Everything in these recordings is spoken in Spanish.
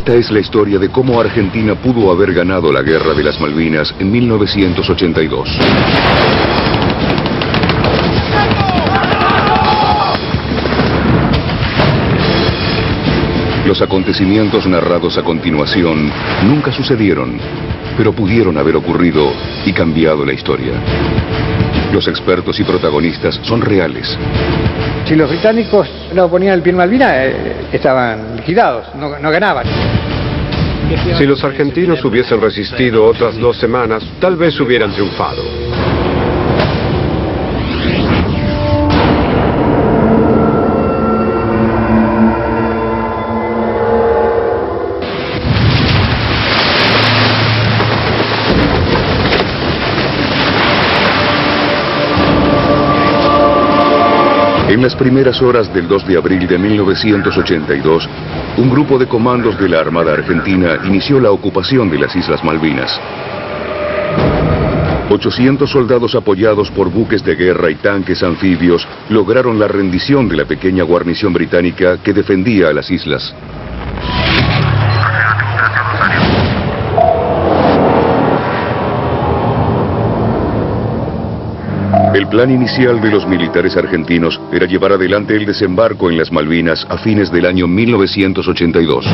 Esta es la historia de cómo Argentina pudo haber ganado la Guerra de las Malvinas en 1982. Los acontecimientos narrados a continuación nunca sucedieron, pero pudieron haber ocurrido y cambiado la historia. Los expertos y protagonistas son reales. Si los británicos no ponían el pie en Malvinas, estaban liquidados, no ganaban. Si los argentinos hubiesen resistido otras 2 semanas, tal vez hubieran triunfado. En las primeras horas del 2 de abril de 1982, un grupo de comandos de la Armada Argentina inició la ocupación de las Islas Malvinas. 800 soldados apoyados por buques de guerra y tanques anfibios lograron la rendición de la pequeña guarnición británica que defendía a las islas. El plan inicial de los militares argentinos era llevar adelante el desembarco en las Malvinas a fines del año 1982.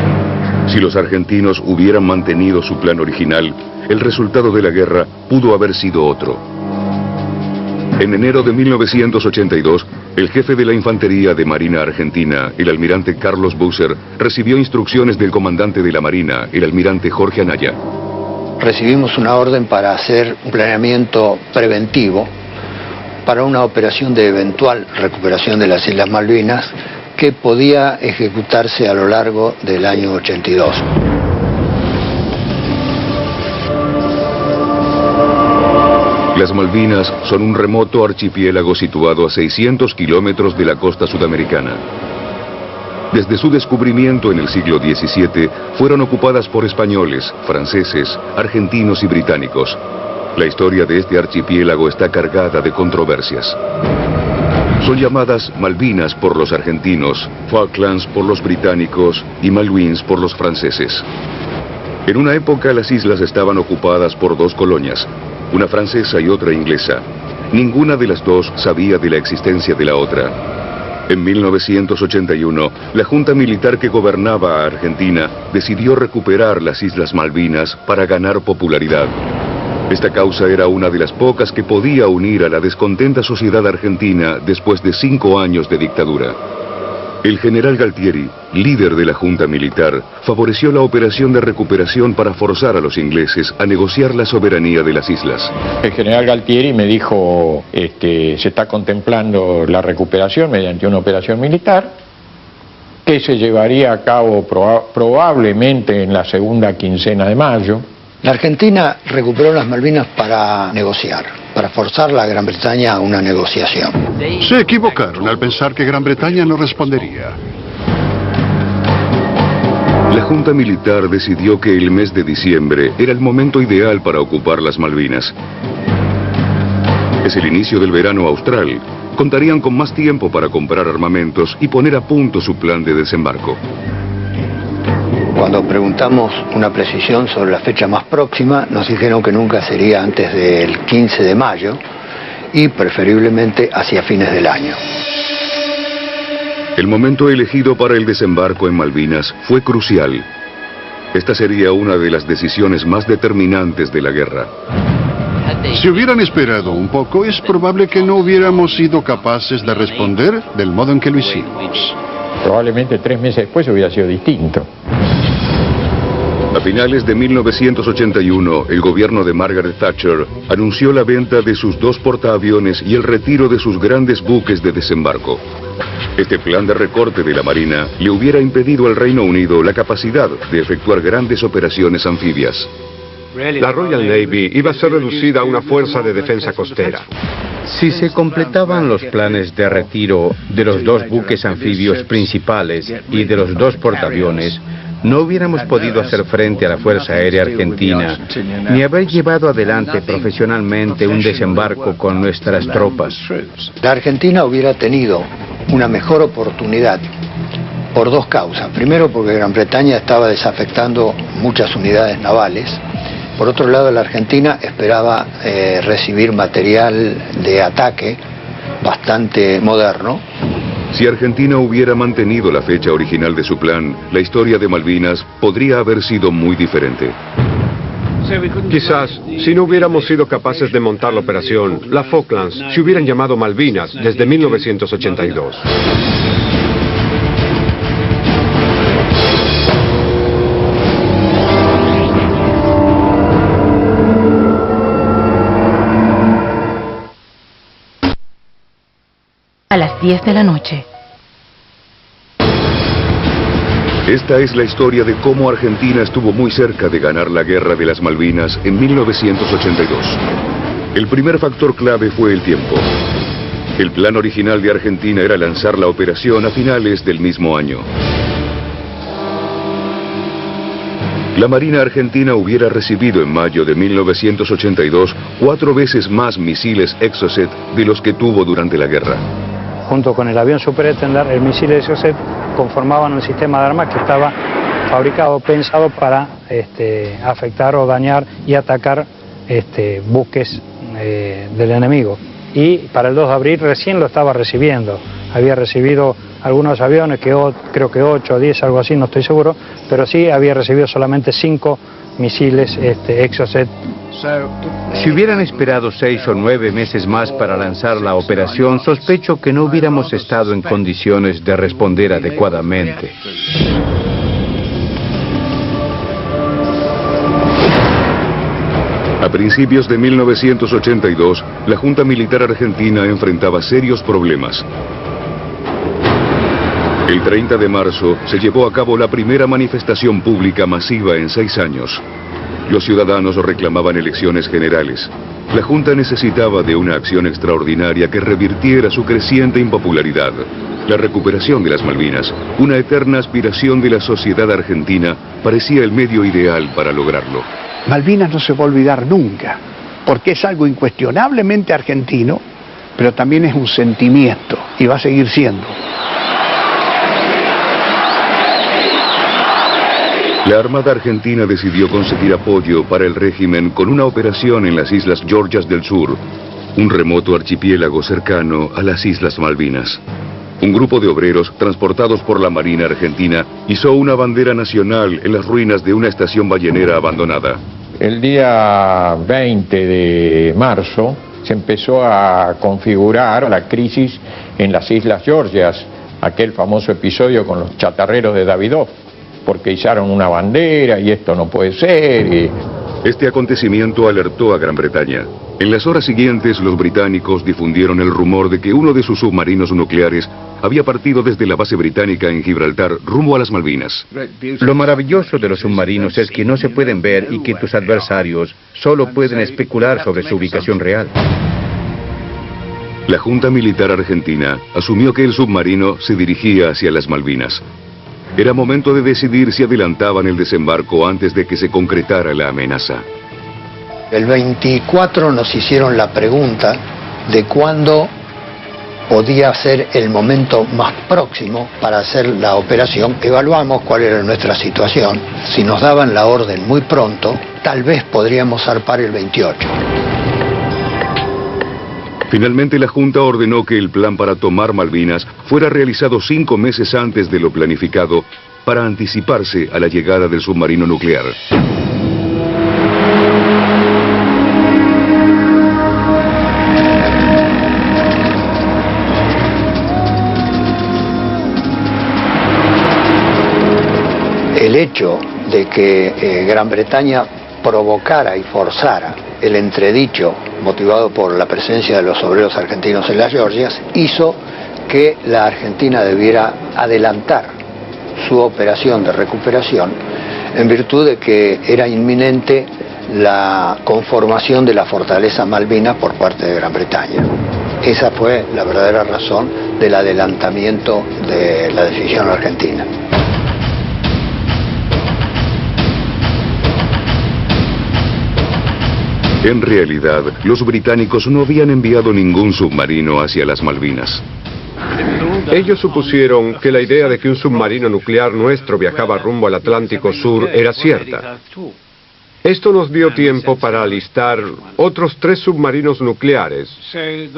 Si los argentinos hubieran mantenido su plan original, el resultado de la guerra pudo haber sido otro. En enero de 1982, el jefe de la Infantería de Marina Argentina, el almirante Carlos Busser, recibió instrucciones del comandante de la Marina, el almirante Jorge Anaya. Recibimos una orden para hacer un planeamiento preventivo para una operación de eventual recuperación de las Islas Malvinas que podía ejecutarse a lo largo del año 82. Las Malvinas son un remoto archipiélago situado a 600 kilómetros de la costa sudamericana. Desde su descubrimiento en el siglo XVII, fueron ocupadas por españoles, franceses, argentinos y británicos. La historia de este archipiélago está cargada de controversias. Son llamadas Malvinas por los argentinos, Falklands por los británicos y Malouines por los franceses. En una época las islas estaban ocupadas por 2 colonias, una francesa y otra inglesa. Ninguna de las dos sabía de la existencia de la otra. En 1981, la junta militar que gobernaba a Argentina decidió recuperar las Islas Malvinas para ganar popularidad. Esta causa era una de las pocas que podía unir a la descontenta sociedad argentina después de 5 años de dictadura. El general Galtieri, líder de la junta militar, favoreció la operación de recuperación para forzar a los ingleses a negociar la soberanía de las islas. El general Galtieri me dijo, se está contemplando la recuperación mediante una operación militar que se llevaría a cabo probablemente en la segunda quincena de mayo. La Argentina recuperó las Malvinas para negociar, para forzar a la Gran Bretaña a una negociación. Se equivocaron al pensar que Gran Bretaña no respondería. La junta militar decidió que el mes de diciembre era el momento ideal para ocupar las Malvinas. Es el inicio del verano austral. Contarían con más tiempo para comprar armamentos y poner a punto su plan de desembarco. Cuando preguntamos una precisión sobre la fecha más próxima, nos dijeron que nunca sería antes del 15 de mayo y preferiblemente hacia fines del año. El momento elegido para el desembarco en Malvinas fue crucial. Esta sería una de las decisiones más determinantes de la guerra. Si hubieran esperado un poco, es probable que no hubiéramos sido capaces de responder del modo en que lo hicimos. Probablemente 3 meses después hubiera sido distinto. A finales de 1981, el gobierno de Margaret Thatcher anunció la venta de sus 2 portaaviones y el retiro de sus grandes buques de desembarco. Este plan de recorte de la Marina le hubiera impedido al Reino Unido la capacidad de efectuar grandes operaciones anfibias. La Royal Navy iba a ser reducida a una fuerza de defensa costera. Si se completaban los planes de retiro de los 2 buques anfibios principales y de los 2 portaaviones, no hubiéramos podido hacer frente a la Fuerza Aérea Argentina, ni haber llevado adelante profesionalmente un desembarco con nuestras tropas. La Argentina hubiera tenido una mejor oportunidad por dos causas. Primero, porque Gran Bretaña estaba desafectando muchas unidades navales. Por otro lado, la Argentina esperaba recibir material de ataque bastante moderno. Si Argentina hubiera mantenido la fecha original de su plan, la historia de Malvinas podría haber sido muy diferente. Quizás, si no hubiéramos sido capaces de montar la operación, las Falklands se hubieran llamado Malvinas desde 1982. A las 10 de la noche. Esta es la historia de cómo Argentina estuvo muy cerca de ganar la Guerra de las Malvinas en 1982. El primer factor clave fue el tiempo. El plan original de Argentina era lanzar la operación a finales del mismo año. La Marina Argentina hubiera recibido en mayo de 1982 4 veces más misiles Exocet de los que tuvo durante la guerra. Junto con el avión Superétendard, el misil Exocet conformaban un sistema de armas que estaba fabricado, pensado para afectar o dañar y atacar buques del enemigo. Y para el 2 de abril recién lo estaba recibiendo. Había recibido algunos aviones, creo que 8 o 10, algo así, no estoy seguro, pero sí había recibido solamente 5 misiles Exocet. Si hubieran esperado 6 o 9 meses más para lanzar la operación, sospecho que no hubiéramos estado en condiciones de responder adecuadamente. A principios de 1982, la Junta Militar Argentina enfrentaba serios problemas. El 30 de marzo se llevó a cabo la primera manifestación pública masiva en 6 años. Los ciudadanos reclamaban elecciones generales. La Junta necesitaba de una acción extraordinaria que revirtiera su creciente impopularidad. La recuperación de las Malvinas, una eterna aspiración de la sociedad argentina, parecía el medio ideal para lograrlo. Malvinas no se va a olvidar nunca, porque es algo incuestionablemente argentino, pero también es un sentimiento, y va a seguir siendo. La Armada Argentina decidió conseguir apoyo para el régimen con una operación en las Islas Georgias del Sur, un remoto archipiélago cercano a las Islas Malvinas. Un grupo de obreros, transportados por la Marina Argentina, izó una bandera nacional en las ruinas de una estación ballenera abandonada. El día 20 de marzo se empezó a configurar la crisis en las Islas Georgias, aquel famoso episodio con los chatarreros de Davidoff, porque izaron una bandera y esto no puede ser. Este acontecimiento alertó a Gran Bretaña. En las horas siguientes, los británicos difundieron el rumor de que uno de sus submarinos nucleares había partido desde la base británica en Gibraltar rumbo a las Malvinas. Lo maravilloso de los submarinos es que no se pueden ver y que tus adversarios solo pueden especular sobre su ubicación real. La Junta Militar Argentina asumió que el submarino se dirigía hacia las Malvinas. Era momento de decidir si adelantaban el desembarco antes de que se concretara la amenaza. El 24 nos hicieron la pregunta de cuándo podía ser el momento más próximo para hacer la operación. Evaluamos cuál era nuestra situación. Si nos daban la orden muy pronto, tal vez podríamos zarpar el 28. Finalmente la Junta ordenó que el plan para tomar Malvinas fuera realizado 5 meses antes de lo planificado para anticiparse a la llegada del submarino nuclear. El hecho de que Gran Bretaña provocara y forzara el entredicho motivado por la presencia de los obreros argentinos en las Georgias hizo que la Argentina debiera adelantar su operación de recuperación en virtud de que era inminente la conformación de la fortaleza Malvinas por parte de Gran Bretaña. Esa fue la verdadera razón del adelantamiento de la decisión argentina. En realidad, los británicos no habían enviado ningún submarino hacia las Malvinas. Ellos supusieron que la idea de que un submarino nuclear nuestro viajaba rumbo al Atlántico Sur era cierta. Esto nos dio tiempo para alistar otros 3 submarinos nucleares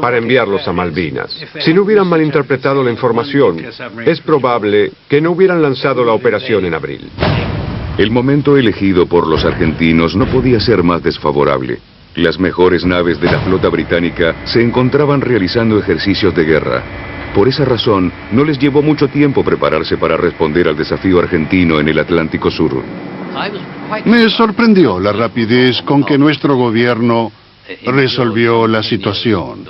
para enviarlos a Malvinas. Si no hubieran malinterpretado la información, es probable que no hubieran lanzado la operación en abril. El momento elegido por los argentinos no podía ser más desfavorable. Las mejores naves de la flota británica se encontraban realizando ejercicios de guerra. Por esa razón, no les llevó mucho tiempo prepararse para responder al desafío argentino en el Atlántico Sur. Me sorprendió la rapidez con que nuestro gobierno resolvió la situación.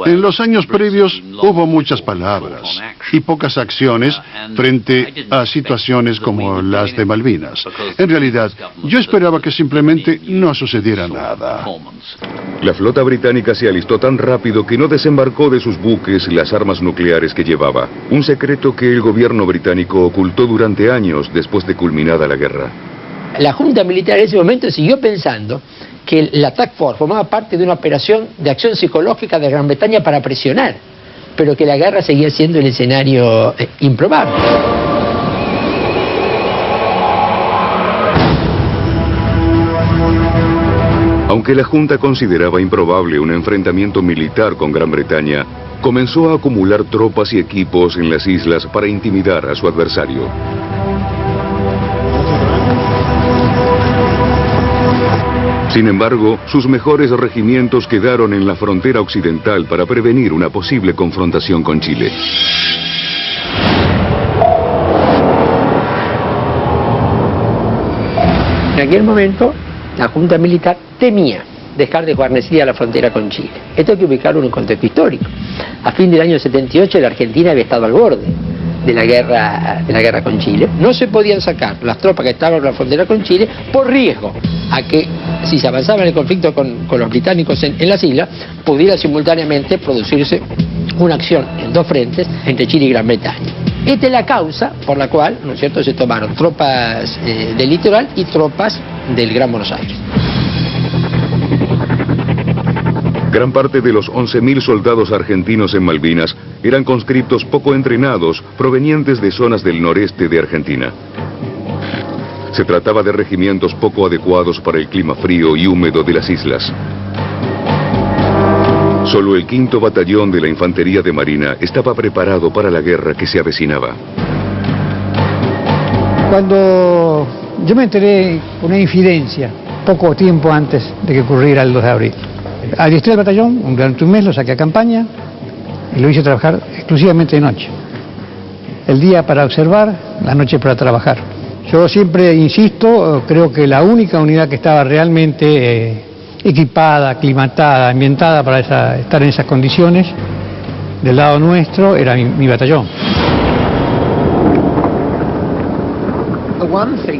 En los años previos hubo muchas palabras y pocas acciones frente a situaciones como las de Malvinas. En realidad, yo esperaba que simplemente no sucediera nada. La flota británica se alistó tan rápido que no desembarcó de sus buques las armas nucleares que llevaba. Un secreto que el gobierno británico ocultó durante años después de culminada la guerra. La Junta Militar en ese momento siguió pensando que la Task Force formaba parte de una operación de acción psicológica de Gran Bretaña para presionar, pero que la guerra seguía siendo el escenario improbable. Aunque la Junta consideraba improbable un enfrentamiento militar con Gran Bretaña, comenzó a acumular tropas y equipos en las islas para intimidar a su adversario. Sin embargo, sus mejores regimientos quedaron en la frontera occidental para prevenir una posible confrontación con Chile. En aquel momento, la Junta Militar temía dejar de guarnecer a la frontera con Chile. Esto hay que ubicarlo en un contexto histórico. A fin del año 78, la Argentina había estado al borde de la guerra con Chile. No se podían sacar las tropas que estaban en la frontera con Chile por riesgo a que, si se avanzaba en el conflicto con los británicos en las islas, pudiera simultáneamente producirse una acción en 2 frentes entre Chile y Gran Bretaña. Esta es la causa por la cual, ¿no es cierto?, se tomaron tropas del litoral y tropas del Gran Buenos Aires. Gran parte de los 11.000 soldados argentinos en Malvinas eran conscriptos poco entrenados provenientes de zonas del noreste de Argentina. Se trataba de regimientos poco adecuados para el clima frío y húmedo de las islas. Solo el 5º Batallón de la Infantería de Marina estaba preparado para la guerra que se avecinaba. Cuando yo me enteré una infidencia, poco tiempo antes de que ocurriera el 2 de abril, adiestré el batallón, durante un mes lo saqué a campaña y lo hice trabajar exclusivamente de noche. El día para observar, la noche para trabajar. Yo siempre insisto, creo que la única unidad que estaba realmente equipada, aclimatada, ambientada para estar en esas condiciones, del lado nuestro, era mi batallón.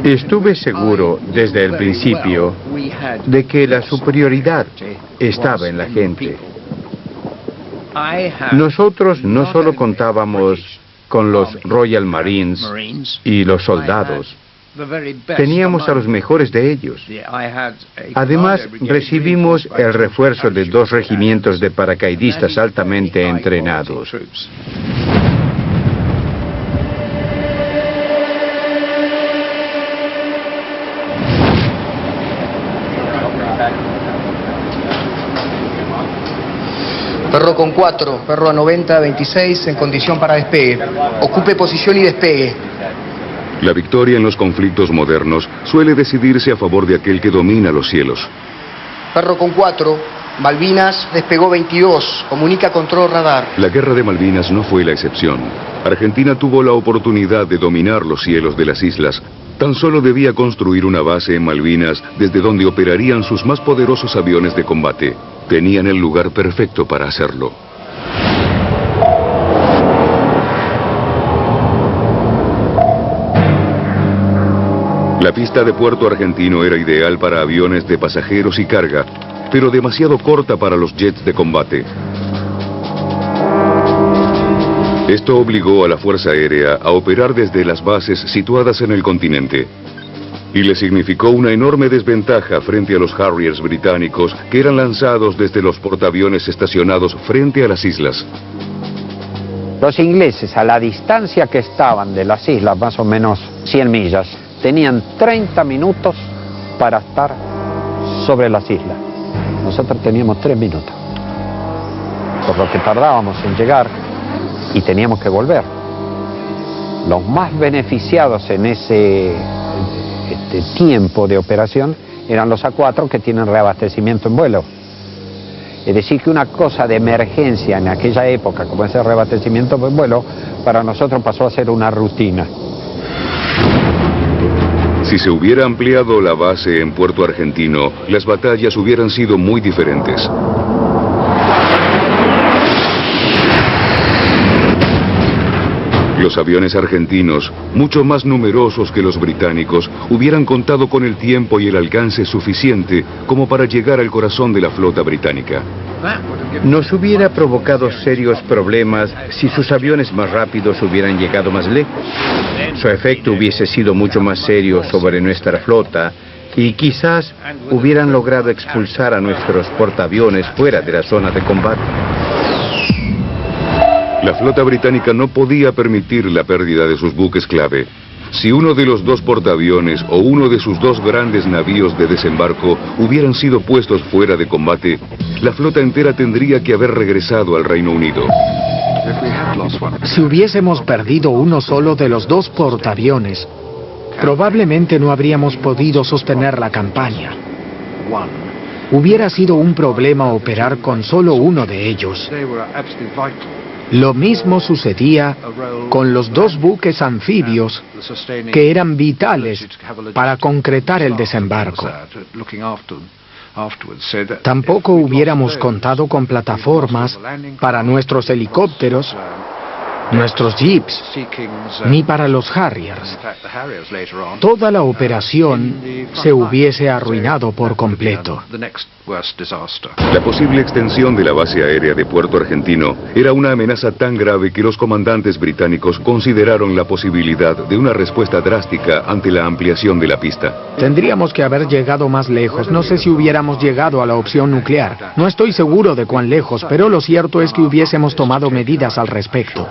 Estuve seguro desde el principio de que la superioridad estaba en la gente. Nosotros no solo contábamos con los Royal Marines y los soldados, teníamos a los mejores de ellos. Además, recibimos el refuerzo de 2 regimientos de paracaidistas altamente entrenados. Perro con 4, perro a 90-26 en condición para despegue. Ocupe posición y despegue. La victoria en los conflictos modernos suele decidirse a favor de aquel que domina los cielos. Perro con 4, Malvinas despegó 22, comunica control radar. La guerra de Malvinas no fue la excepción. Argentina tuvo la oportunidad de dominar los cielos de las islas. Tan solo debía construir una base en Malvinas desde donde operarían sus más poderosos aviones de combate. Tenían el lugar perfecto para hacerlo. La pista de Puerto Argentino era ideal para aviones de pasajeros y carga, pero demasiado corta para los jets de combate. Esto obligó a la Fuerza Aérea a operar desde las bases situadas en el continente. Y le significó una enorme desventaja frente a los Harriers británicos que eran lanzados desde los portaaviones estacionados frente a las islas. Los ingleses, a la distancia que estaban de las islas, más o menos 100 millas, tenían 30 minutos para estar sobre las islas. Nosotros teníamos 3 minutos, por lo que tardábamos en llegar y teníamos que volver. Los más beneficiados en ese tiempo de operación eran los A4 que tienen reabastecimiento en vuelo. Es decir, que una cosa de emergencia en aquella época, como ese reabastecimiento en vuelo, para nosotros pasó a ser una rutina. Si se hubiera ampliado la base en Puerto Argentino, las batallas hubieran sido muy diferentes. Los aviones argentinos, mucho más numerosos que los británicos, hubieran contado con el tiempo y el alcance suficiente como para llegar al corazón de la flota británica. Nos hubiera provocado serios problemas si sus aviones más rápidos hubieran llegado más lejos. Su efecto hubiese sido mucho más serio sobre nuestra flota y quizás hubieran logrado expulsar a nuestros portaaviones fuera de la zona de combate. La flota británica no podía permitir la pérdida de sus buques clave. Si uno de los 2 portaaviones o uno de sus 2 grandes navíos de desembarco hubieran sido puestos fuera de combate, la flota entera tendría que haber regresado al Reino Unido. Si hubiésemos perdido uno solo de los 2 portaaviones, probablemente no habríamos podido sostener la campaña. Hubiera sido un problema operar con solo uno de ellos. Lo mismo sucedía con los 2 buques anfibios que eran vitales para concretar el desembarco. Tampoco hubiéramos contado con plataformas para nuestros helicópteros, nuestros jeeps, ni para los Harriers. Toda la operación se hubiese arruinado por completo. La posible extensión de la base aérea de Puerto Argentino era una amenaza tan grave que los comandantes británicos consideraron la posibilidad de una respuesta drástica ante la ampliación de la pista. Tendríamos que haber llegado más lejos. No sé si hubiéramos llegado a la opción nuclear. No estoy seguro de cuán lejos, pero lo cierto es que hubiésemos tomado medidas al respecto.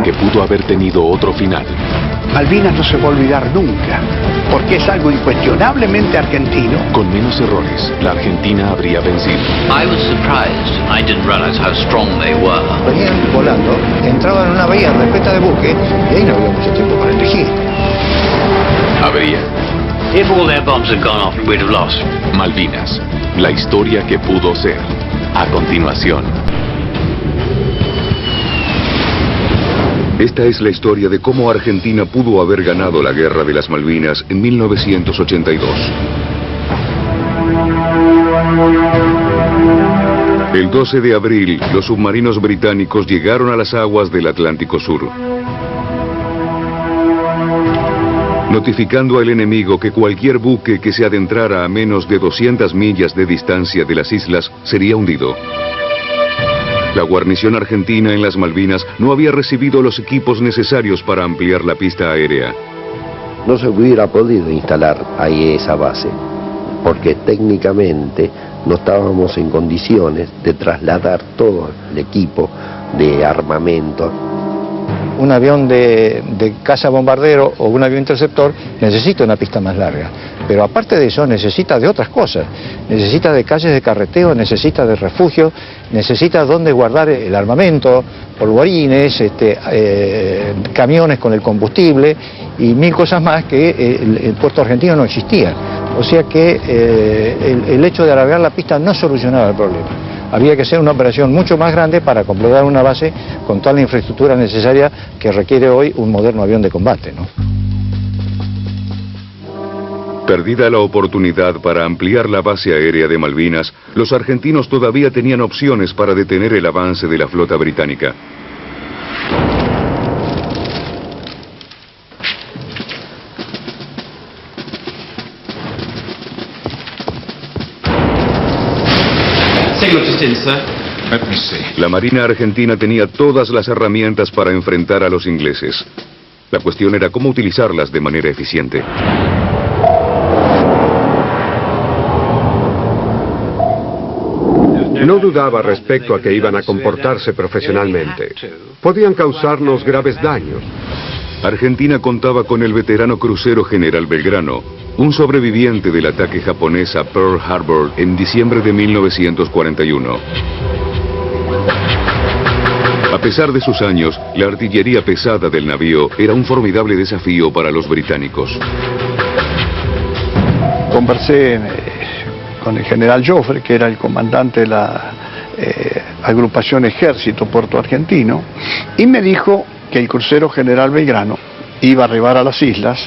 Que pudo haber tenido otro final. Malvinas no se va a olvidar nunca, porque es algo incuestionablemente argentino. Con menos errores, la Argentina habría vencido. I was surprised. I didn't realize how strong they were. Venían volando, entraban en una bahía repleta de buques y ahí no había mucho tiempo para elegir. Habría. If all their bombs had gone off, we'd have lost. Malvinas, la historia que pudo ser. A continuación. Esta es la historia de cómo Argentina pudo haber ganado la Guerra de las Malvinas en 1982. El 12 de abril, los submarinos británicos llegaron a las aguas del Atlántico Sur, notificando al enemigo que cualquier buque que se adentrara a menos de 200 millas de distancia de las islas sería hundido. La guarnición argentina en las Malvinas no había recibido los equipos necesarios para ampliar la pista aérea. No se hubiera podido instalar ahí esa base, porque técnicamente no estábamos en condiciones de trasladar todo el equipo de armamento. Un avión de caza bombardero o un avión interceptor necesita una pista más larga, pero aparte de eso necesita de otras cosas, necesita de calles de carreteo, necesita de refugio, necesita donde guardar el armamento, polvorines, camiones con el combustible y 1000 cosas más que el puerto argentino no existía. O sea que el hecho de alargar la pista no solucionaba el problema. Había que hacer una operación mucho más grande para completar una base con toda la infraestructura necesaria que requiere hoy un moderno avión de combate, ¿no? Perdida la oportunidad para ampliar la base aérea de Malvinas, los argentinos todavía tenían opciones para detener el avance de la flota británica. La Marina argentina tenía todas las herramientas para enfrentar a los ingleses. La cuestión era cómo utilizarlas de manera eficiente. No dudaba respecto a que iban a comportarse profesionalmente. Podían causarnos graves daños. Argentina contaba con el veterano crucero General Belgrano, un sobreviviente del ataque japonés a Pearl Harbor en diciembre de 1941. A pesar de sus años, la artillería pesada del navío era un formidable desafío para los británicos. Conversé con el general Joffre, que era el comandante de la agrupación Ejército Puerto Argentino, y me dijo que el crucero General Belgrano iba a arribar a las islas,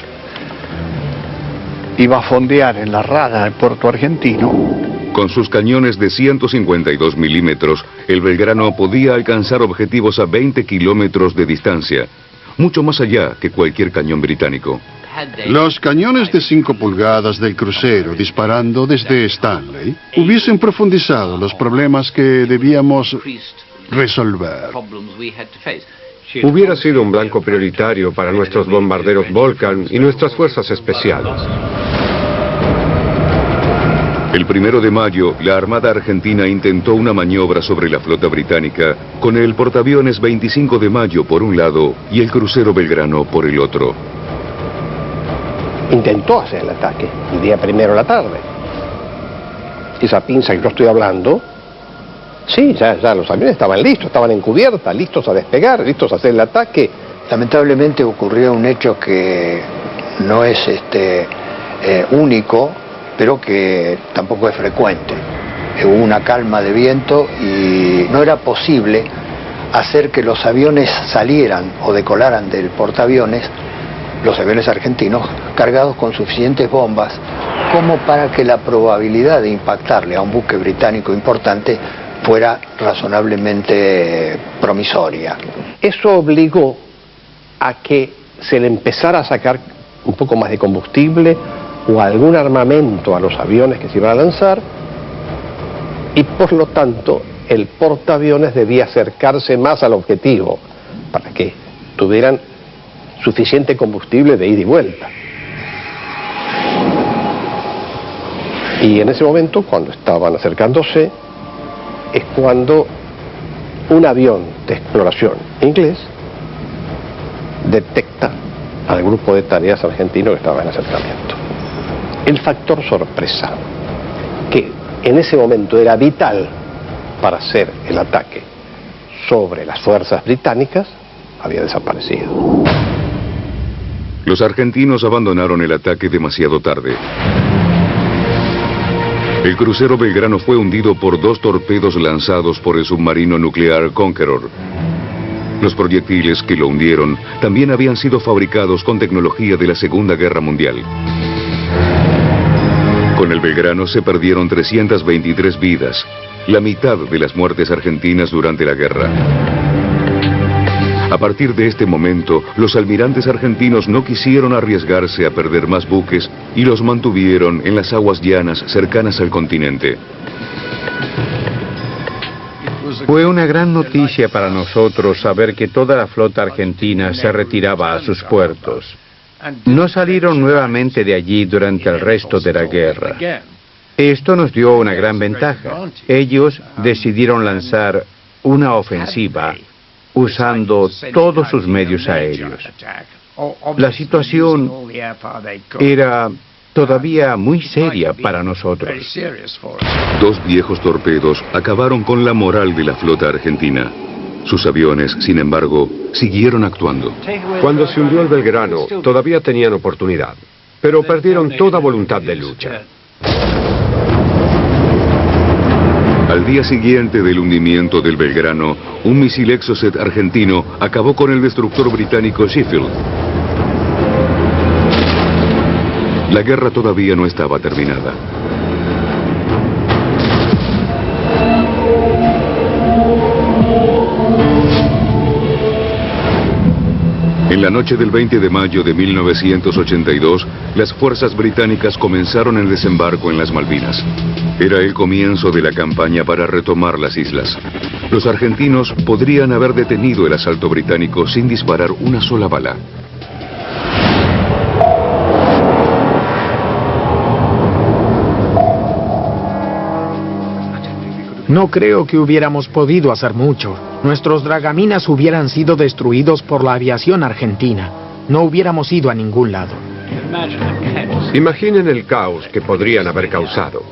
iba a fondear en la rada de Puerto Argentino. Con sus cañones de 152 milímetros, el Belgrano podía alcanzar objetivos a 20 kilómetros de distancia, mucho más allá que cualquier cañón británico. Los cañones de 5 pulgadas del crucero disparando desde Stanley hubiesen profundizado los problemas que debíamos resolver. Hubiera sido un blanco prioritario para nuestros bombarderos Vulcan y nuestras fuerzas especiales. El 1 de mayo, la Armada Argentina intentó una maniobra sobre la flota británica con el portaaviones 25 de mayo por un lado y el crucero Belgrano por el otro. Intentó hacer el ataque el día 1 a la tarde. Esa pinza que yo estoy hablando, sí, ya los aviones estaban listos, estaban en cubierta, listos a despegar, listos a hacer el ataque. Lamentablemente ocurrió un hecho que no es único, pero que tampoco es frecuente. Hubo una calma de viento y no era posible hacer que los aviones salieran o decolaran del portaaviones, los aviones argentinos, cargados con suficientes bombas como para que la probabilidad de impactarle a un buque británico importante fuera razonablemente promisoria. Eso obligó a que se le empezara a sacar un poco más de combustible o algún armamento a los aviones que se iban a lanzar, y por lo tanto el portaaviones debía acercarse más al objetivo para que tuvieran suficiente combustible de ida y vuelta. Y en ese momento, cuando estaban acercándose, es cuando un avión de exploración inglés detecta al grupo de tareas argentino que estaba en acercamiento. El factor sorpresa, que en ese momento era vital para hacer el ataque sobre las fuerzas británicas, había desaparecido. Los argentinos abandonaron el ataque demasiado tarde. El crucero Belgrano fue hundido por 2 torpedos lanzados por el submarino nuclear Conqueror. Los proyectiles que lo hundieron también habían sido fabricados con tecnología de la Segunda Guerra Mundial. Con el Belgrano se perdieron 323 vidas, la mitad de las muertes argentinas durante la guerra. A partir de este momento, los almirantes argentinos no quisieron arriesgarse a perder más buques y los mantuvieron en las aguas llanas cercanas al continente. Fue una gran noticia para nosotros saber que toda la flota argentina se retiraba a sus puertos. No salieron nuevamente de allí durante el resto de la guerra. Esto nos dio una gran ventaja. Ellos decidieron lanzar una ofensiva usando todos sus medios aéreos. La situación era todavía muy seria para nosotros. 2 viejos torpedos acabaron con la moral de la flota argentina. Sus aviones, sin embargo, siguieron actuando. Cuando se hundió el Belgrano, todavía tenían oportunidad, pero perdieron toda voluntad de lucha. Al día siguiente del hundimiento del Belgrano, un misil Exocet argentino acabó con el destructor británico Sheffield. La guerra todavía no estaba terminada. En la noche del 20 de mayo de 1982, las fuerzas británicas comenzaron el desembarco en las Malvinas. Era el comienzo de la campaña para retomar las islas. Los argentinos podrían haber detenido el asalto británico sin disparar una sola bala. No creo que hubiéramos podido hacer mucho. Nuestros dragaminas hubieran sido destruidos por la aviación argentina. No hubiéramos ido a ningún lado. Imaginen el caos que podrían haber causado.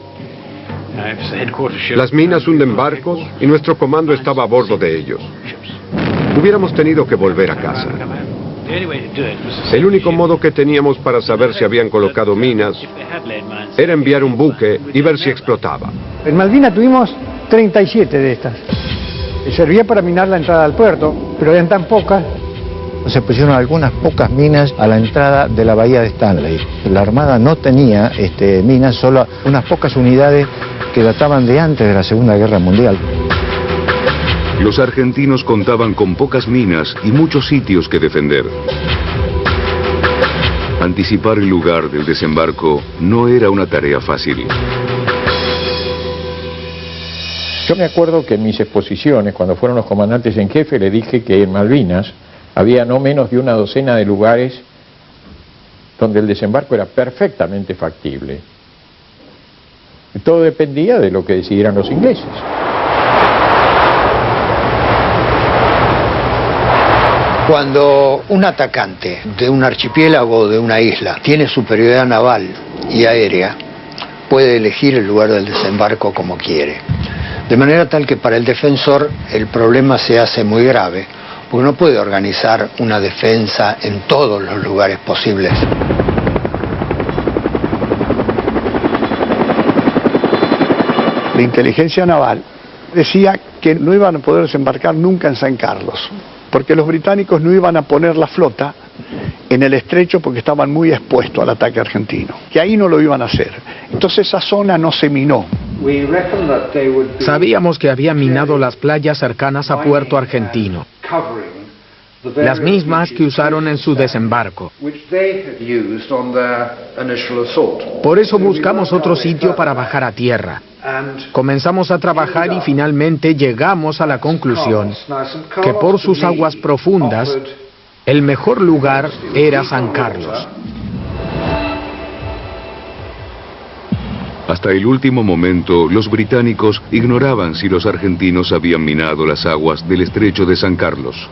Las minas hunden barcos y nuestro comando estaba a bordo de ellos. Hubiéramos tenido que volver a casa. El único modo que teníamos para saber si habían colocado minas era enviar un buque y ver si explotaba. En Malvinas tuvimos 37 de estas. Servía para minar la entrada al puerto, pero eran tan pocas. Se pusieron algunas pocas minas a la entrada de la bahía de Stanley. La Armada no tenía minas, solo unas pocas unidades que databan de antes de la Segunda Guerra Mundial. Los argentinos contaban con pocas minas y muchos sitios que defender. Anticipar el lugar del desembarco no era una tarea fácil. Yo me acuerdo que en mis exposiciones, cuando fueron los comandantes en jefe, le dije que en Malvinas había no menos de una docena de lugares donde el desembarco era perfectamente factible. Todo dependía de lo que decidieran los ingleses. Cuando un atacante de un archipiélago o de una isla tiene superioridad naval y aérea, puede elegir el lugar del desembarco como quiere. De manera tal que para el defensor el problema se hace muy grave, porque no puede organizar una defensa en todos los lugares posibles. La inteligencia naval decía que no iban a poder desembarcar nunca en San Carlos, porque los británicos no iban a poner la flota en el estrecho porque estaban muy expuestos al ataque argentino, que ahí no lo iban a hacer. Entonces esa zona no se minó. Sabíamos que habían minado las playas cercanas a Puerto Argentino, las mismas que usaron en su desembarco. Por eso buscamos otro sitio para bajar a tierra. Comenzamos a trabajar y finalmente llegamos a la conclusión que por sus aguas profundas, el mejor lugar era San Carlos. Hasta el último momento, los británicos ignoraban si los argentinos habían minado las aguas del estrecho de San Carlos.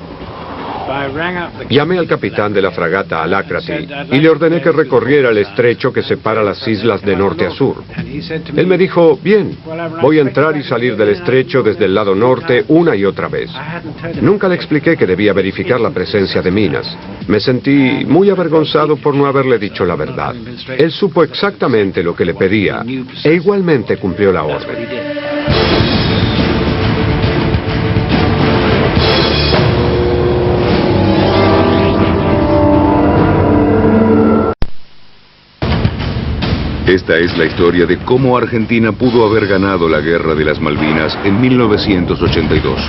Llamé al capitán de la fragata Alácrate y le ordené que recorriera el estrecho que separa las islas de norte a sur. Él me dijo, bien, voy a entrar y salir del estrecho desde el lado norte una y otra vez. Nunca le expliqué que debía verificar la presencia de minas. Me sentí muy avergonzado por no haberle dicho la verdad. Él supo exactamente lo que le pedía e igualmente cumplió la orden. Esta es la historia de cómo Argentina pudo haber ganado la Guerra de las Malvinas en 1982.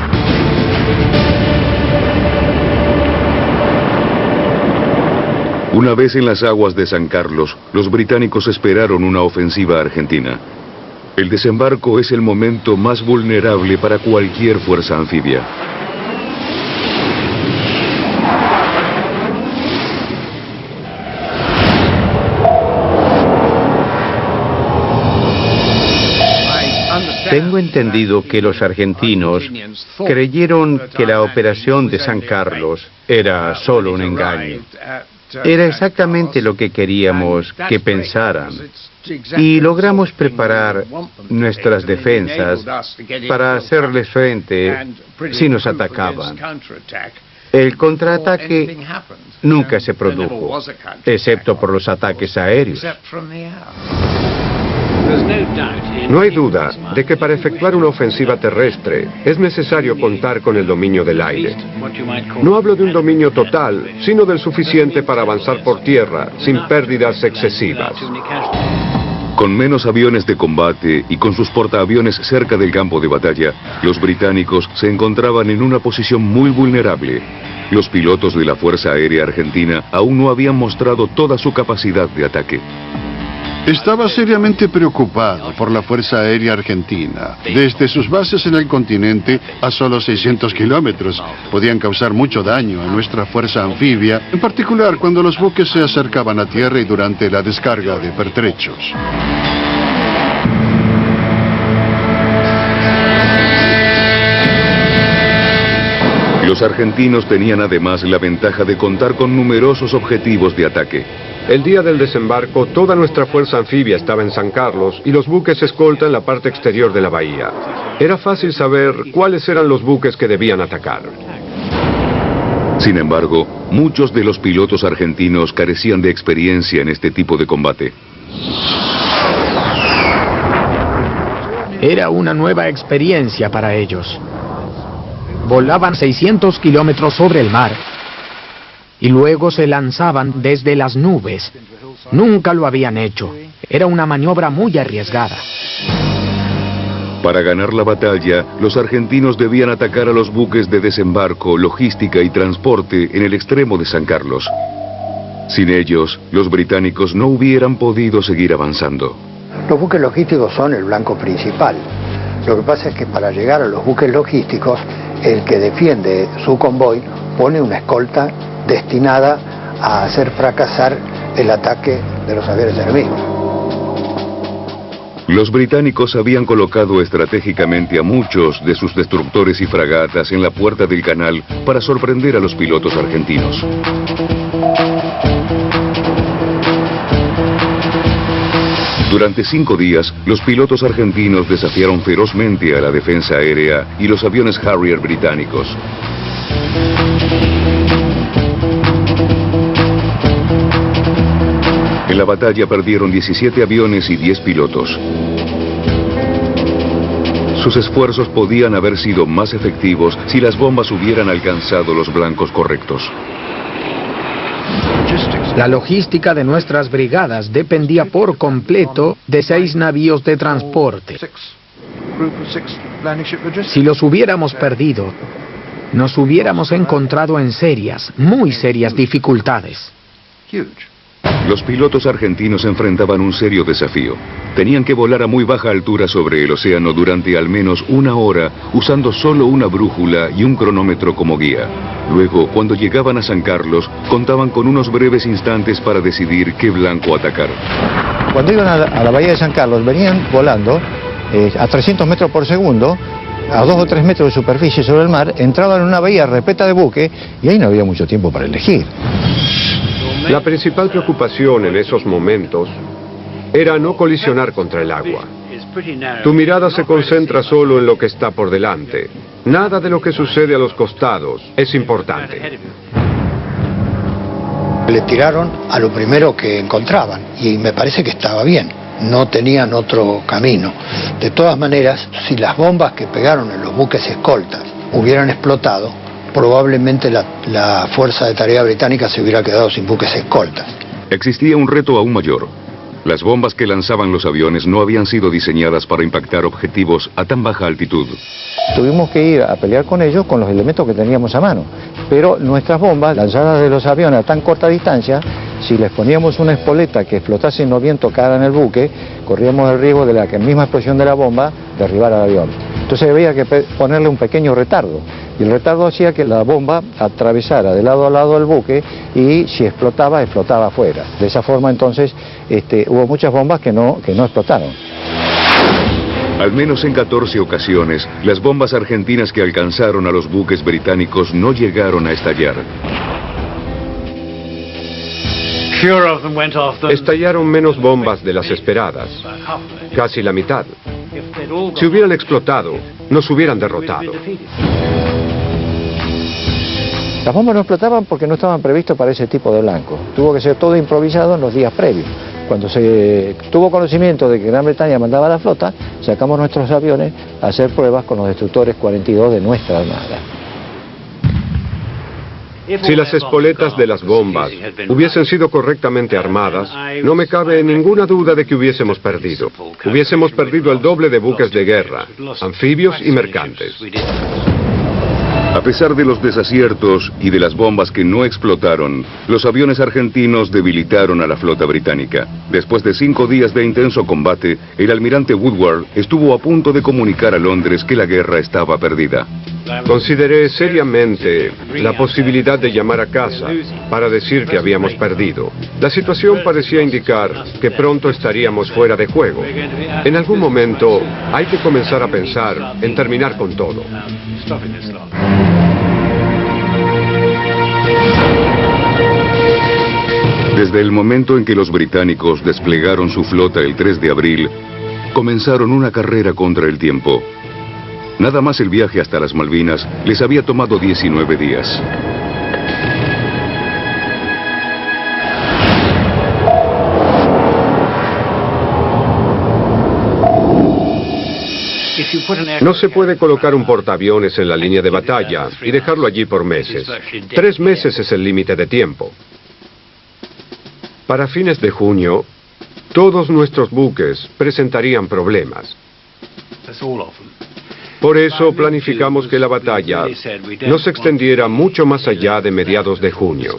Una vez en las aguas de San Carlos, los británicos esperaron una ofensiva argentina. El desembarco es el momento más vulnerable para cualquier fuerza anfibia. Tengo entendido que los argentinos creyeron que la operación de San Carlos era solo un engaño. Era exactamente lo que queríamos que pensaran. Y logramos preparar nuestras defensas para hacerles frente si nos atacaban. El contraataque nunca se produjo, excepto por los ataques aéreos. No hay duda de que para efectuar una ofensiva terrestre es necesario contar con el dominio del aire. No hablo de un dominio total, sino del suficiente para avanzar por tierra sin pérdidas excesivas. Con menos aviones de combate y con sus portaaviones cerca del campo de batalla, los británicos se encontraban en una posición muy vulnerable. Los pilotos de la Fuerza Aérea Argentina aún no habían mostrado toda su capacidad de ataque. Estaba seriamente preocupado por la Fuerza Aérea Argentina. Desde sus bases en el continente a solo 600 kilómetros, podían causar mucho daño a nuestra fuerza anfibia, en particular cuando los buques se acercaban a tierra y durante la descarga de pertrechos. Los argentinos tenían además la ventaja de contar con numerosos objetivos de ataque. El día del desembarco, toda nuestra fuerza anfibia estaba en San Carlos y los buques escolta en la parte exterior de la bahía. Era fácil saber cuáles eran los buques que debían atacar. Sin embargo, muchos de los pilotos argentinos carecían de experiencia en este tipo de combate. Era una nueva experiencia para ellos. Volaban 600 kilómetros sobre el mar y luego se lanzaban desde las nubes. Nunca lo habían hecho. Era una maniobra muy arriesgada. Para ganar la batalla, los argentinos debían atacar a los buques de desembarco, logística y transporte en el extremo de San Carlos. Sin ellos, los británicos no hubieran podido seguir avanzando. Los buques logísticos son el blanco principal. Lo que pasa es que para llegar a los buques logísticos, el que defiende su convoy pone una escolta destinada a hacer fracasar el ataque de los aviones enemigos. Los británicos habían colocado estratégicamente a muchos de sus destructores y fragatas en la puerta del canal para sorprender a los pilotos argentinos. Durante 5 días, los pilotos argentinos desafiaron ferozmente a la defensa aérea y los aviones Harrier británicos. En la batalla perdieron 17 aviones y 10 pilotos. Sus esfuerzos podían haber sido más efectivos si las bombas hubieran alcanzado los blancos correctos. La logística de nuestras brigadas dependía por completo de 6 navíos de transporte. Si los hubiéramos perdido, nos hubiéramos encontrado en serias, muy serias dificultades. Los pilotos argentinos enfrentaban un serio desafío. Tenían que volar a muy baja altura sobre el océano durante al menos 1 hora, usando solo una brújula y un cronómetro como guía. Luego, cuando llegaban a San Carlos, contaban con unos breves instantes para decidir qué blanco atacar. Cuando iban a la bahía de San Carlos, venían volando a 300 metros por segundo, a 2 o 3 metros de superficie sobre el mar, entraban en una bahía repleta de buques y ahí no había mucho tiempo para elegir. La principal preocupación en esos momentos era no colisionar contra el agua. Tu mirada se concentra solo en lo que está por delante. Nada de lo que sucede a los costados es importante. Le tiraron a lo primero que encontraban y me parece que estaba bien. No tenían otro camino. De todas maneras, si las bombas que pegaron en los buques escoltas hubieran explotado, probablemente la Fuerza de Tarea Británica se hubiera quedado sin buques escoltas. Existía un reto aún mayor. Las bombas que lanzaban los aviones no habían sido diseñadas para impactar objetivos a tan baja altitud. Tuvimos que ir a pelear con ellos con los elementos que teníamos a mano. Pero nuestras bombas, lanzadas de los aviones a tan corta distancia, si les poníamos una espoleta que explotase y no bien tocara en el buque, corríamos el riesgo de la misma explosión de la bomba derribar al avión. Entonces había que ponerle un pequeño retardo. Y el retardo hacía que la bomba atravesara de lado a lado el buque y si explotaba, explotaba afuera. De esa forma entonces hubo muchas bombas que no explotaron. Al menos en 14 ocasiones, las bombas argentinas que alcanzaron a los buques británicos no llegaron a estallar. Estallaron menos bombas de las esperadas, casi la mitad. Si hubieran explotado, nos hubieran derrotado. Las bombas no explotaban porque no estaban previstos para ese tipo de blanco. Tuvo que ser todo improvisado en los días previos. Cuando se tuvo conocimiento de que Gran Bretaña mandaba la flota, sacamos nuestros aviones a hacer pruebas con los destructores 42 de nuestra armada. Si las espoletas de las bombas hubiesen sido correctamente armadas, no me cabe ninguna duda de que hubiésemos perdido. Hubiésemos perdido el doble de buques de guerra, anfibios y mercantes. A pesar de los desaciertos y de las bombas que no explotaron, los aviones argentinos debilitaron a la flota británica. Después de 5 días de intenso combate, el almirante Woodward estuvo a punto de comunicar a Londres que la guerra estaba perdida. Consideré seriamente la posibilidad de llamar a casa para decir que habíamos perdido. La situación parecía indicar que pronto estaríamos fuera de juego. En algún momento hay que comenzar a pensar en terminar con todo. Desde el momento en que los británicos desplegaron su flota el 3 de abril, comenzaron una carrera contra el tiempo. Nada más el viaje hasta las Malvinas les había tomado 19 días. No se puede colocar un portaaviones en la línea de batalla y dejarlo allí por meses. 3 meses es el límite de tiempo. Para fines de junio, todos nuestros buques presentarían problemas. Por eso planificamos que la batalla no se extendiera mucho más allá de mediados de junio.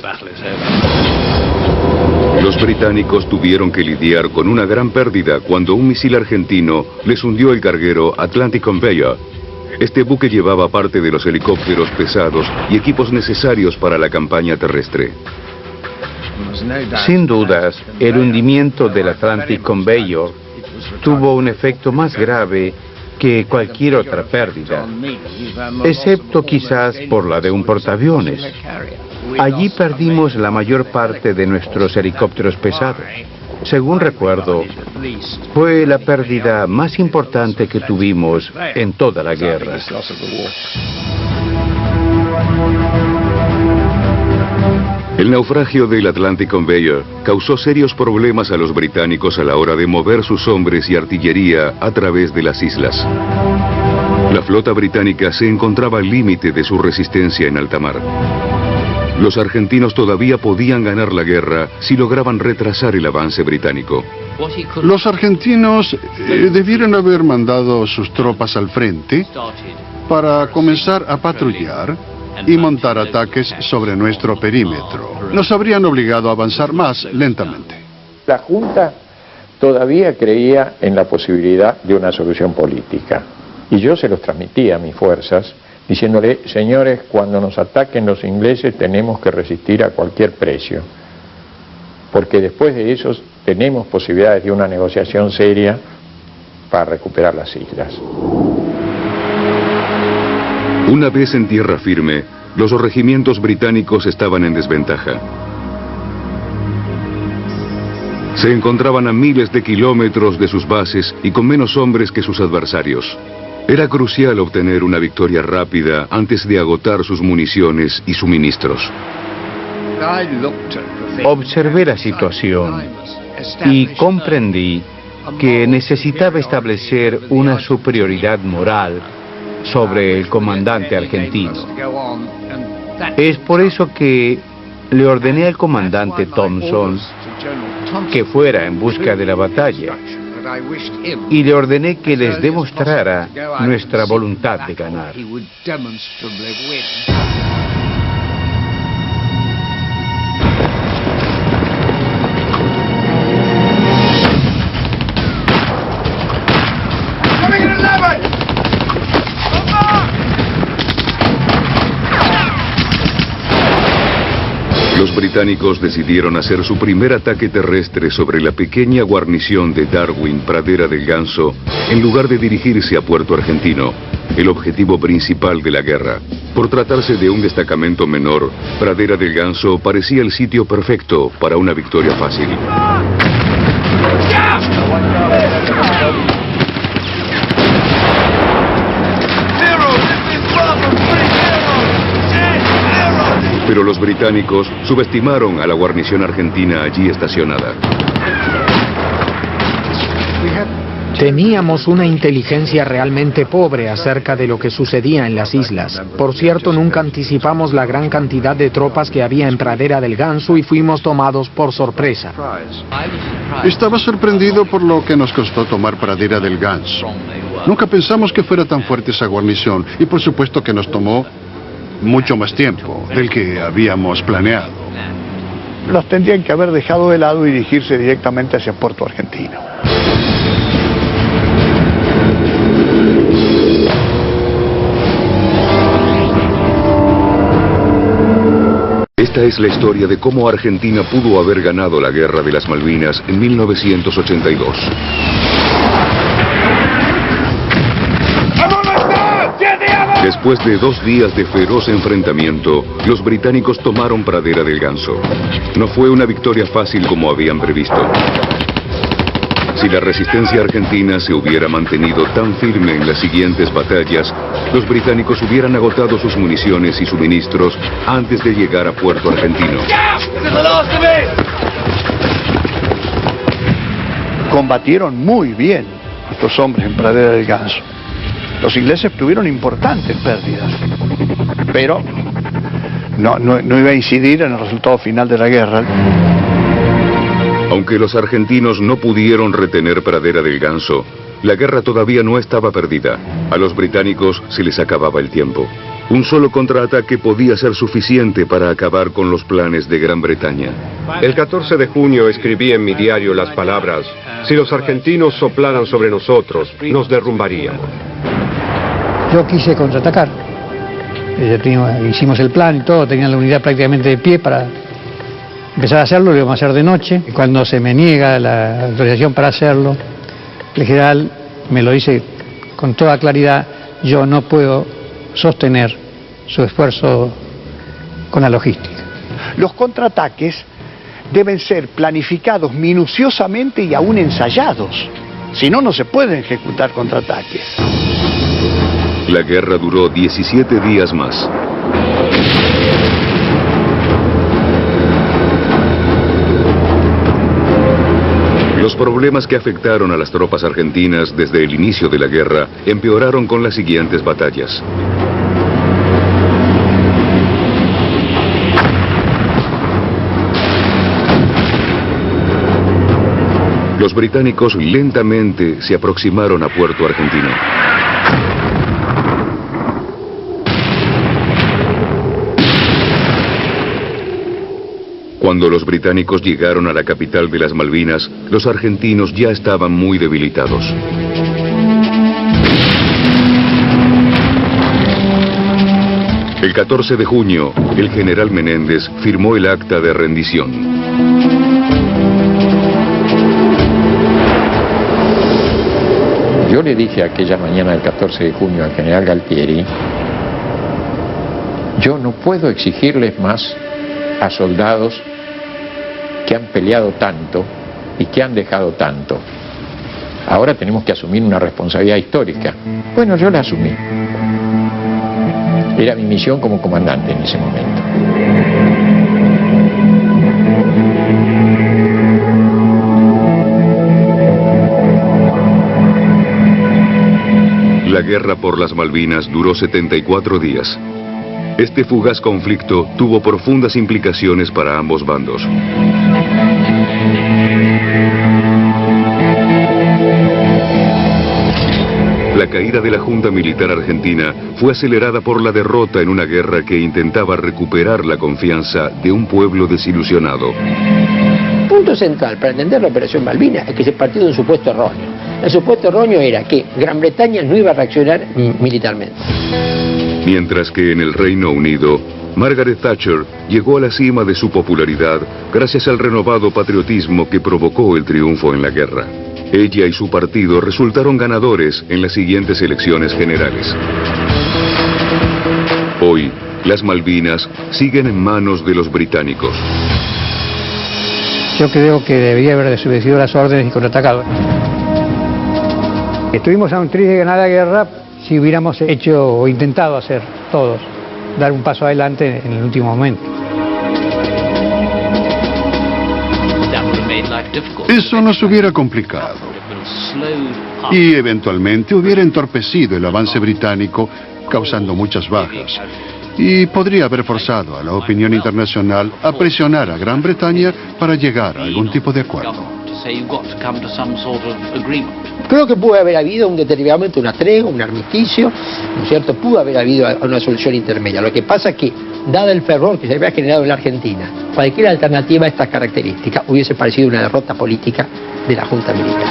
Los británicos tuvieron que lidiar con una gran pérdida cuando un misil argentino les hundió el carguero Atlantic Conveyor. Este buque llevaba parte de los helicópteros pesados y equipos necesarios para la campaña terrestre. Sin dudas, el hundimiento del Atlantic Conveyor tuvo un efecto más grave que cualquier otra pérdida, excepto quizás por la de un portaaviones. Allí perdimos la mayor parte de nuestros helicópteros pesados. Según recuerdo, fue la pérdida más importante que tuvimos en toda la guerra. El naufragio del Atlantic Conveyor causó serios problemas a los británicos a la hora de mover sus hombres y artillería a través de las islas. La flota británica se encontraba al límite de su resistencia en alta mar. Los argentinos todavía podían ganar la guerra si lograban retrasar el avance británico. Los argentinos debieron haber mandado sus tropas al frente para comenzar a patrullar y montar ataques sobre nuestro perímetro. Nos habrían obligado a avanzar más lentamente. La Junta todavía creía en la posibilidad de una solución política. Y yo se los transmití a mis fuerzas, diciéndole, señores, cuando nos ataquen los ingleses tenemos que resistir a cualquier precio. Porque después de eso tenemos posibilidades de una negociación seria para recuperar las islas. Una vez en tierra firme, los regimientos británicos estaban en desventaja. Se encontraban a miles de kilómetros de sus bases y con menos hombres que sus adversarios. Era crucial obtener una victoria rápida antes de agotar sus municiones y suministros. Observé la situación y comprendí que necesitaba establecer una superioridad moral sobre el comandante argentino. Es por eso que le ordené al comandante Thompson que fuera en busca de la batalla y le ordené que les demostrara nuestra voluntad de ganar. Los británicos decidieron hacer su primer ataque terrestre sobre la pequeña guarnición de Darwin, Pradera del Ganso, en lugar de dirigirse a Puerto Argentino, el objetivo principal de la guerra. Por tratarse de un destacamento menor, Pradera del Ganso parecía el sitio perfecto para una victoria fácil. Pero los británicos subestimaron a la guarnición argentina allí estacionada. Teníamos una inteligencia realmente pobre acerca de lo que sucedía en las islas. Por cierto, nunca anticipamos la gran cantidad de tropas que había en Pradera del Ganso y fuimos tomados por sorpresa. Estaba sorprendido por lo que nos costó tomar Pradera del Ganso. Nunca pensamos que fuera tan fuerte esa guarnición y por supuesto que nos tomó mucho más tiempo del que habíamos planeado. Los tendrían que haber dejado de lado y dirigirse directamente hacia Puerto Argentino. Esta es la historia de cómo Argentina pudo haber ganado la Guerra de las Malvinas en 1982. Después de 2 días de feroz enfrentamiento, los británicos tomaron Pradera del Ganso. No fue una victoria fácil como habían previsto. Si la resistencia argentina se hubiera mantenido tan firme en las siguientes batallas, los británicos hubieran agotado sus municiones y suministros antes de llegar a Puerto Argentino. Combatieron muy bien estos hombres en Pradera del Ganso. Los ingleses tuvieron importantes pérdidas, pero no iba a incidir en el resultado final de la guerra. Aunque los argentinos no pudieron retener Pradera del Ganso, la guerra todavía no estaba perdida. A los británicos se les acababa el tiempo. Un solo contraataque podía ser suficiente para acabar con los planes de Gran Bretaña. El 14 de junio escribí en mi diario las palabras: si los argentinos soplaran sobre nosotros, nos derrumbaríamos. Yo quise contraatacar. Hicimos el plan y todo, tenía la unidad prácticamente de pie para empezar a hacerlo. Lo íbamos a hacer de noche. Cuando se me niega la autorización para hacerlo, el general me lo dice con toda claridad: yo no puedo sostener su esfuerzo con la logística. Los contraataques deben ser planificados minuciosamente y aún ensayados. Si no, no se pueden ejecutar contraataques. La guerra duró 17 días más. Los problemas que afectaron a las tropas argentinas desde el inicio de la guerra empeoraron con las siguientes batallas. Los británicos lentamente se aproximaron a Puerto Argentino. Cuando los británicos llegaron a la capital de las Malvinas, los argentinos ya estaban muy debilitados. El 14 de junio, el general Menéndez firmó el acta de rendición. Yo le dije aquella mañana del 14 de junio al general Galtieri: yo no puedo exigirles más a soldados que han peleado tanto y que han dejado tanto. Ahora tenemos que asumir una responsabilidad histórica. Bueno, yo la asumí. Era mi misión como comandante en ese momento. La guerra por las Malvinas duró 74 días. Este fugaz conflicto tuvo profundas implicaciones para ambos bandos. La caída de la Junta Militar Argentina fue acelerada por la derrota en una guerra que intentaba recuperar la confianza de un pueblo desilusionado. El punto central para entender la Operación Malvinas es que se partió de un supuesto erróneo. El supuesto erróneo era que Gran Bretaña no iba a reaccionar militarmente. Mientras que en el Reino Unido, Margaret Thatcher llegó a la cima de su popularidad gracias al renovado patriotismo que provocó el triunfo en la guerra. Ella y su partido resultaron ganadores en las siguientes elecciones generales. Hoy, las Malvinas siguen en manos de los británicos. Yo creo que debería haber desobedecido las órdenes y contraatacado. Estuvimos a un tris de ganar la guerra si hubiéramos hecho o intentado hacer todos, dar un paso adelante en el último momento. Eso nos hubiera complicado y eventualmente hubiera entorpecido el avance británico, causando muchas bajas. Y podría haber forzado a la opinión internacional a presionar a Gran Bretaña para llegar a algún tipo de acuerdo. Creo que pudo haber habido un determinadamente una tregua, un armisticio, ¿no es cierto? Pudo haber habido una solución intermedia. Lo que pasa es que, dado el fervor que se había generado en la Argentina, cualquier alternativa a estas características hubiese parecido una derrota política de la Junta Militar.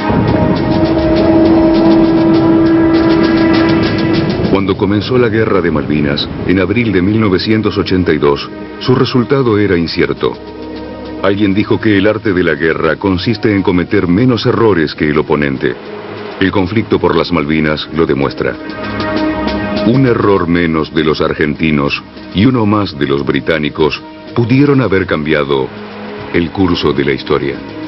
Cuando comenzó la Guerra de Malvinas, en abril de 1982, su resultado era incierto. Alguien dijo que el arte de la guerra consiste en cometer menos errores que el oponente. El conflicto por las Malvinas lo demuestra. Un error menos de los argentinos y uno más de los británicos pudieron haber cambiado el curso de la historia.